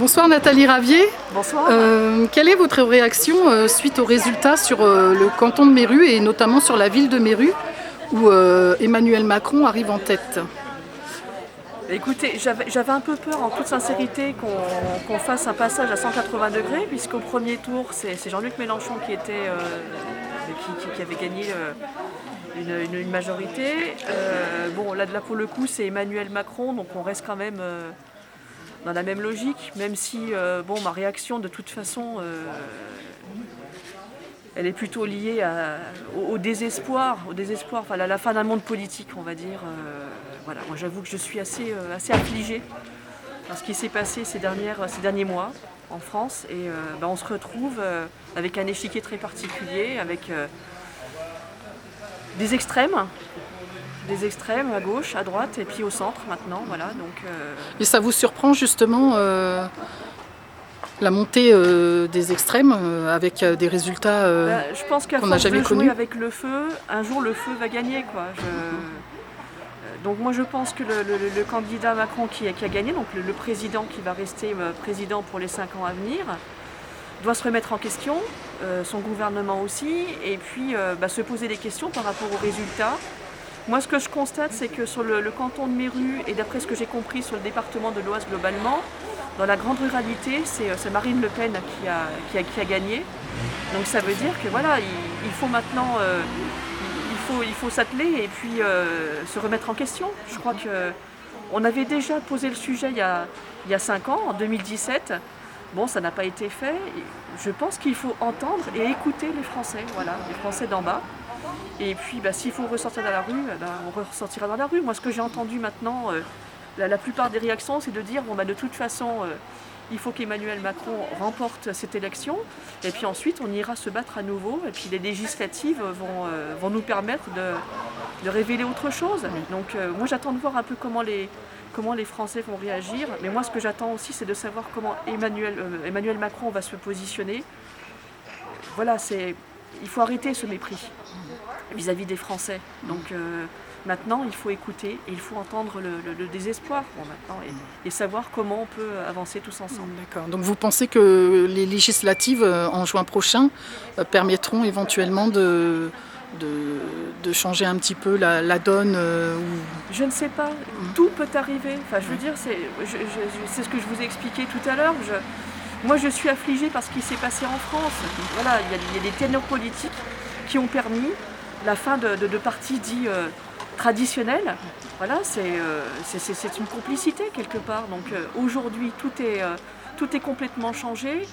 Bonsoir Nathalie Ravier. Bonsoir. Quelle est votre réaction suite aux résultats sur le canton de Méru et notamment sur la ville de Méru où Emmanuel Macron arrive en tête? Écoutez, j'avais un peu peur en toute sincérité qu'on fasse un passage à 180 degrés, puisqu'au premier tour, c'est Jean-Luc Mélenchon qui avait gagné une majorité. Bon, là pour le coup, c'est Emmanuel Macron, donc on reste quand même dans la même logique, même si ma réaction de toute façon, elle est plutôt liée au désespoir, enfin à la fin d'un monde politique, on va dire. Voilà, moi j'avoue que je suis assez affligée par ce qui s'est passé ces derniers mois en France, et on se retrouve avec un échiquier très particulier, avec des extrêmes à gauche, à droite, et puis au centre maintenant. Voilà, donc, Et ça vous surprend justement la montée des extrêmes avec des résultats je pense qu'à qu'on n'a force jamais de jouer connus? avec le feu, un jour le feu va gagner, quoi. Donc moi je pense que le candidat Macron qui a gagné, donc le président qui va rester président pour les 5 ans à venir, doit se remettre en question, son gouvernement aussi, et puis se poser des questions par rapport aux résultats. Moi ce que je constate, c'est que sur le canton de Méru, et d'après ce que j'ai compris sur le département de l'Oise globalement, dans la grande ruralité, c'est Marine Le Pen qui a gagné. Donc ça veut dire que voilà, il faut maintenant il faut s'atteler et puis se remettre en question. Je crois qu'on avait déjà posé le sujet il y a 5 ans, en 2017. Bon, ça n'a pas été fait. Je pense qu'il faut entendre et écouter les Français, voilà, les Français d'en bas. Et puis s'il faut ressortir dans la rue, on ressortira dans la rue. Moi, ce que j'ai entendu maintenant, la plupart des réactions, c'est de dire de toute façon, il faut qu'Emmanuel Macron remporte cette élection, et puis ensuite on ira se battre à nouveau, et puis les législatives vont nous permettre de révéler autre chose. Donc moi j'attends de voir un peu comment les Français vont réagir, mais moi ce que j'attends aussi, c'est de savoir comment Emmanuel Macron va se positionner. Voilà, il faut arrêter ce mépris vis-à-vis des Français. Donc maintenant, il faut écouter et il faut entendre le désespoir maintenant, et savoir comment on peut avancer tous ensemble. D'accord. Donc vous pensez que les législatives en juin prochain permettront éventuellement de changer un petit peu la donne Je ne sais pas, tout peut arriver. Enfin, je veux dire, c'est ce que je vous ai expliqué tout à l'heure. Moi, je suis affligée par ce qui s'est passé en France. Voilà, il y a des ténors politiques qui ont permis la fin de partis dits traditionnels. Voilà, c'est une complicité quelque part. Donc aujourd'hui, tout est complètement changé.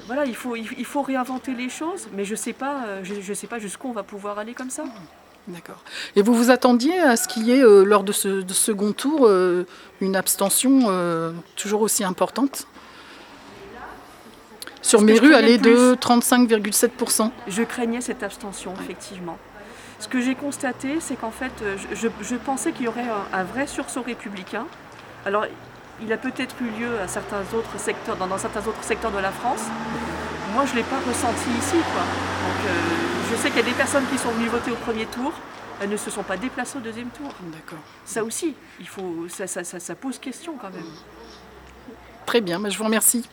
Voilà, il faut réinventer les choses, mais je sais pas jusqu'où on va pouvoir aller comme ça. D'accord. Et vous vous attendiez à ce qu'il y ait lors de ce second tour une abstention toujours aussi importante? Sur Méru, elle est de 35,7%. Je craignais cette abstention, effectivement. Ce que j'ai constaté, c'est qu'en fait, je pensais qu'il y aurait un vrai sursaut républicain. Alors, il a peut-être eu lieu à certains autres secteurs, dans certains autres secteurs de la France. Moi, je ne l'ai pas ressenti ici, quoi. Donc, je sais qu'il y a des personnes qui sont venues voter au premier tour. Elles ne se sont pas déplacées au deuxième tour. D'accord. Ça aussi, ça pose question quand même. Très bien, je vous remercie.